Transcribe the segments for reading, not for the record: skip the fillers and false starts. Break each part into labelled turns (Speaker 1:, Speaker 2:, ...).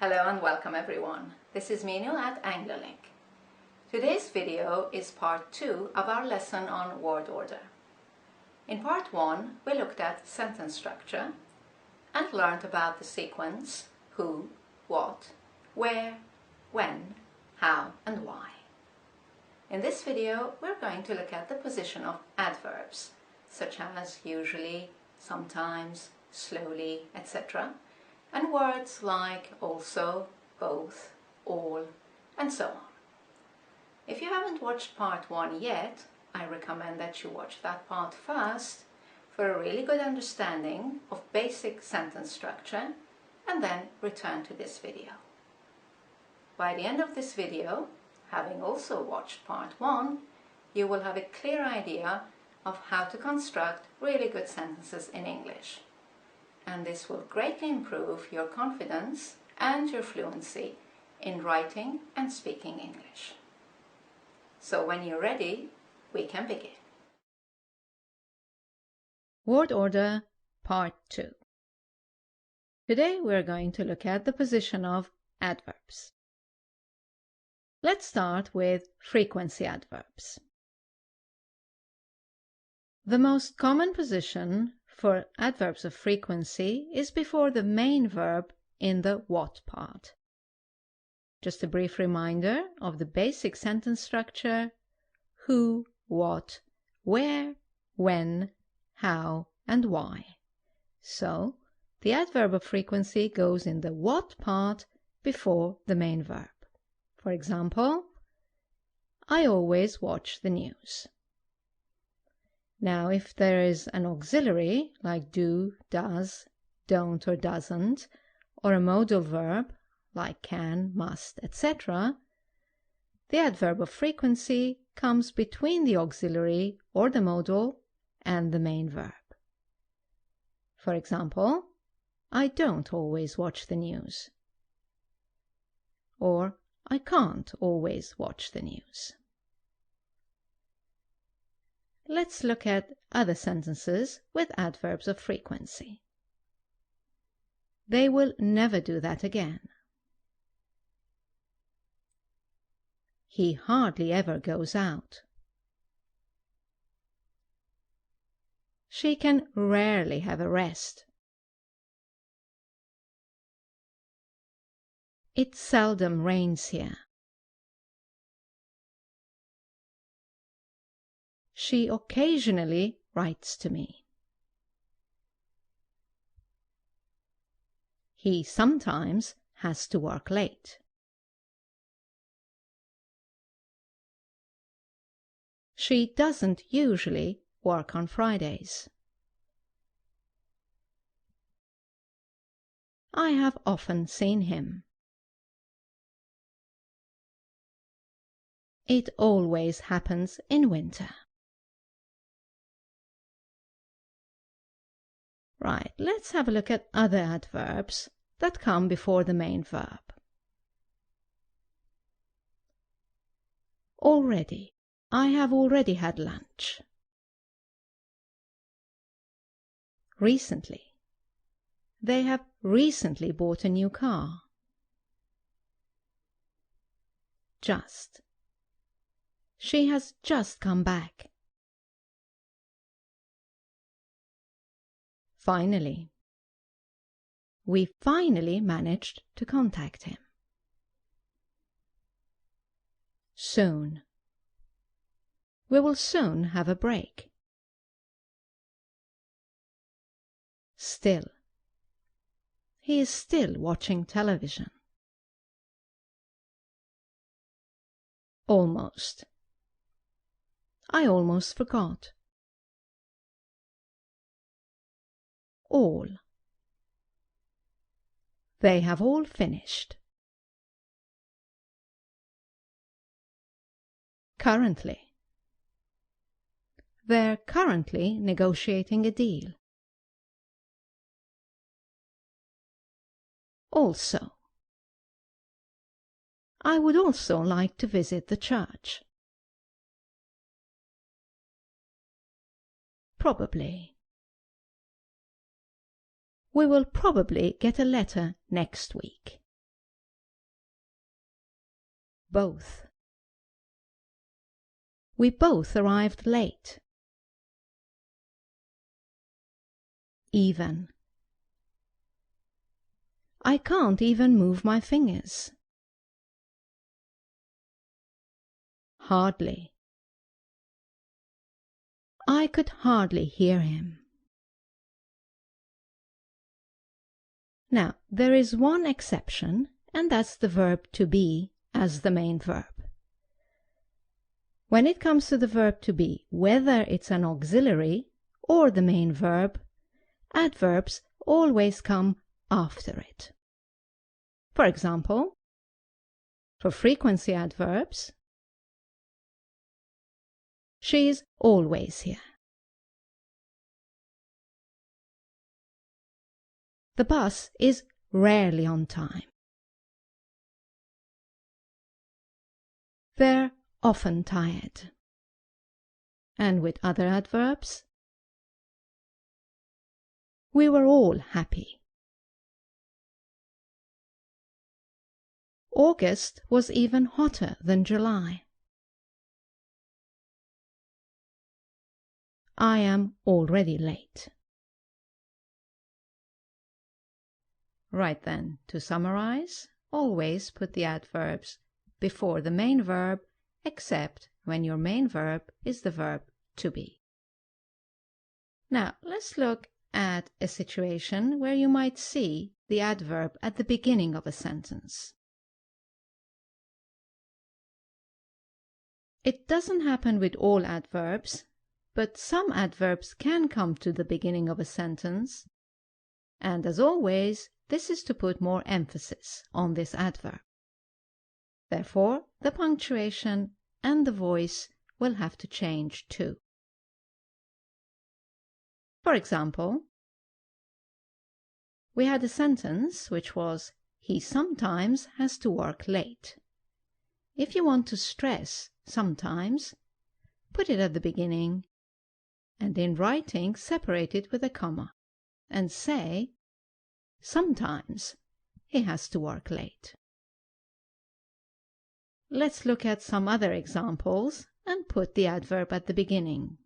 Speaker 1: Hello and welcome everyone. This is Minu at AngloLink. Today's video is part 2 of our lesson on word order. In part 1 we looked at sentence structure and learned about the sequence who, what, where, when, how and why. In this video we're going to look at the position of adverbs such as usually, sometimes, slowly, etc. and words like also, both, all, and so on. If you haven't watched part 1 yet, I recommend that you watch that part first for a really good understanding of basic sentence structure and then return to this video. By the end of this video, having also watched part 1, you will have a clear idea of how to construct really good sentences in English. And this will greatly improve your confidence and your fluency in writing and speaking English. So when you're ready, we can begin. Word order part 2. Today we're going to look at the position of adverbs. Let's start with frequency adverbs. The most common position for adverbs of frequency is before the main verb in the what part. Just a brief reminder of the basic sentence structure: who, what, where, when, how, and why. So, the adverb of frequency goes in the what part before the main verb. For example, I always watch the news. Now, if there is an auxiliary, like do, does, don't or doesn't, or a modal verb, like can, must, etc., the adverb of frequency comes between the auxiliary or the modal and the main verb. For example, I don't always watch the news. Or, I can't always watch the news. Let's look at other sentences with adverbs of frequency. They will never do that again. He hardly ever goes out. She can rarely have a rest. It seldom rains here. She occasionally writes to me. He sometimes has to work late. She doesn't usually work on Fridays. I have often seen him. It always happens in winter. Right, let's have a look at other adverbs that come before the main verb. Already. I have already had lunch. Recently. They have recently bought a new car. Just. She has just come back. Finally. We finally managed to contact him. Soon. We will soon have a break. Still. He is still watching television. Almost. I almost forgot. All. They have all finished. Currently. They're currently negotiating a deal. Also. I would also like to visit the church. Probably. We will probably get a letter next week. both. We both arrived late. Even. I can't even move my fingers. Hardly. I could hardly hear him. Now, there is one exception, and that's the verb to be as the main verb. When it comes to the verb to be, whether it's an auxiliary or the main verb, adverbs always come after it. For example, for frequency adverbs, she is always here. The bus is rarely on time. They're often tired. And with other adverbs, we were all happy. August was even hotter than July. I am already late. Right then, to summarize, always put the adverbs before the main verb, except when your main verb is the verb to be. Now, let's look at a situation where you might see the adverb at the beginning of a sentence. It doesn't happen with all adverbs, but some adverbs can come to the beginning of a sentence, and as always, this is to put more emphasis on this adverb. Therefore, the punctuation and the voice will have to change too. For example, we had a sentence which was, he sometimes has to work late. If you want to stress sometimes, put it at the beginning, and in writing separate it with a comma, and say, sometimes he has to work late. Let's look at some other examples and put the adverb at the beginning.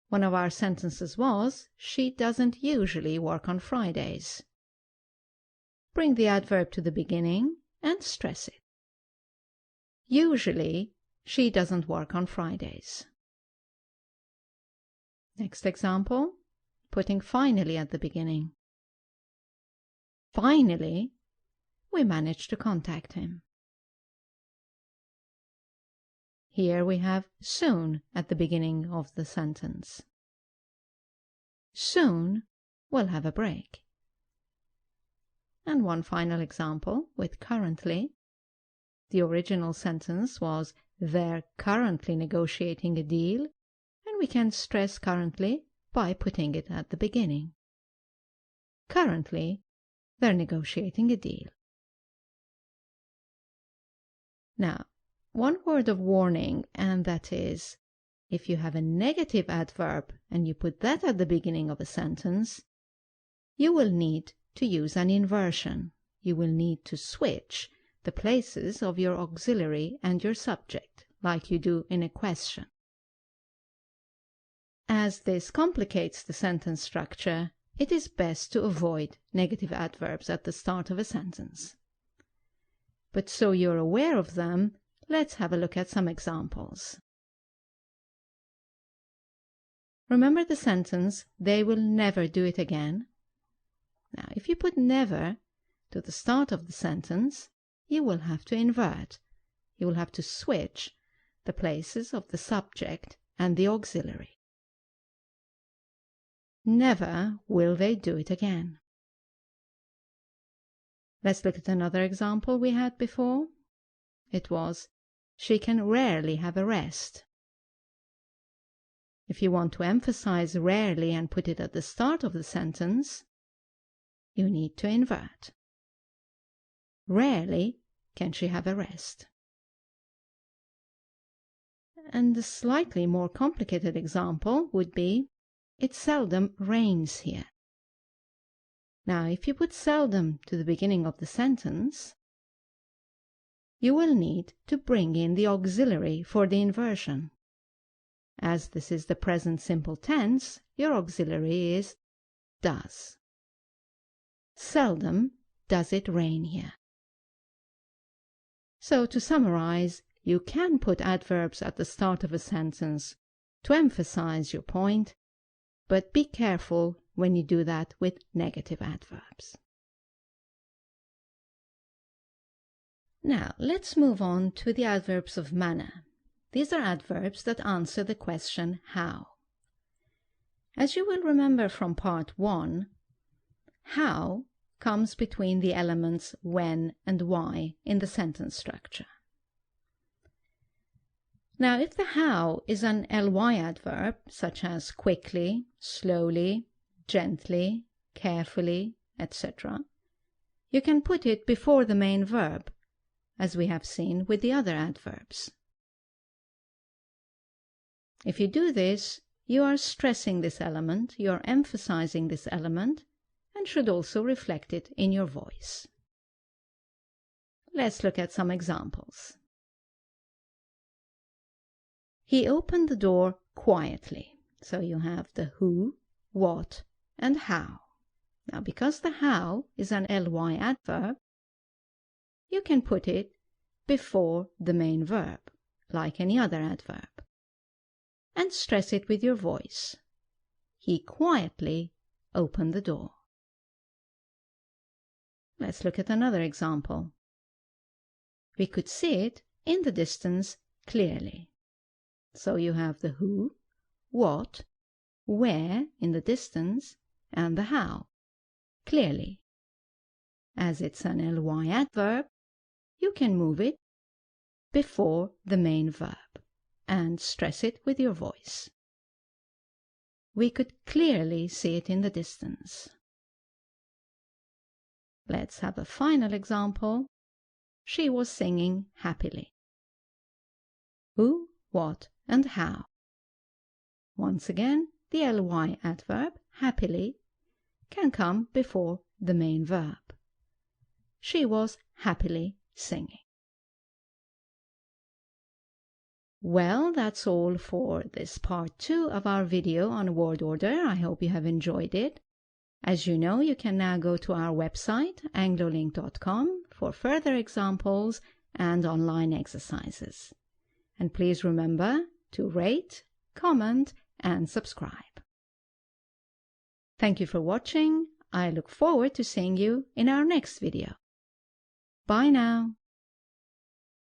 Speaker 1: One of our sentences was, she doesn't usually work on Fridays. Bring the adverb to the beginning and stress it. Usually, she doesn't work on Fridays. Next example, putting finally at the beginning. Finally, we managed to contact him. Here we have soon at the beginning of the sentence. Soon we'll have a break. And one final example with currently. The original sentence was, they're currently negotiating a deal, and we can stress currently by putting it at the beginning. Currently, they're negotiating a deal. Now, one word of warning, and that is, if you have a negative adverb and you put that at the beginning of a sentence, you will need to use an inversion. You will need to switch the places of your auxiliary and your subject, like you do in a question. As this complicates the sentence structure, it is best to avoid negative adverbs at the start of a sentence. But so you're aware of them, let's have a look at some examples. Remember the sentence, they will never do it again? Now, if you put never to the start of the sentence, you will have to invert. You will have to switch the places of the subject and the auxiliary. Never will they do it again. Let's look at another example we had before. It was, she can rarely have a rest. If you want to emphasize rarely and put it at the start of the sentence, you need to invert. Rarely can she have a rest. And a slightly more complicated example would be, it seldom rains here. Now, if you put seldom to the beginning of the sentence, you will need to bring in the auxiliary for the inversion. As this is the present simple tense, your auxiliary is does. Seldom does it rain here. So to summarize, you can put adverbs at the start of a sentence to emphasize your point, but be careful when you do that with negative adverbs. Now, let's move on to the adverbs of manner. These are adverbs that answer the question how. As you will remember from part 1, how comes between the elements when and why in the sentence structure. Now, if the how is an ly adverb, such as quickly, slowly, gently, carefully, etc., you can put it before the main verb, as we have seen with the other adverbs. If you do this, you are stressing this element, you are emphasizing this element, and should also reflect it in your voice. Let's look at some examples. He opened the door quietly. So you have the who, what, and how. Now, because the how is an ly adverb, you can put it before the main verb, like any other adverb, and stress it with your voice. He quietly opened the door. Let's look at another example. We could see it in the distance clearly. So you have the who, what, where in the distance, and the how, clearly. As it's an ly adverb, you can move it before the main verb and stress it with your voice. We could clearly see it in the distance. Let's have a final example. She was singing happily. Who, what, and how. Once again, the ly adverb, happily, can come before the main verb. She was happily singing. Well, that's all for this part 2 of our video on word order. I hope you have enjoyed it. As you know, you can now go to our website, anglolink.com, for further examples and online exercises. And please remember to rate, comment, and subscribe. Thank you for watching. I look forward to seeing you in our next video. Bye now.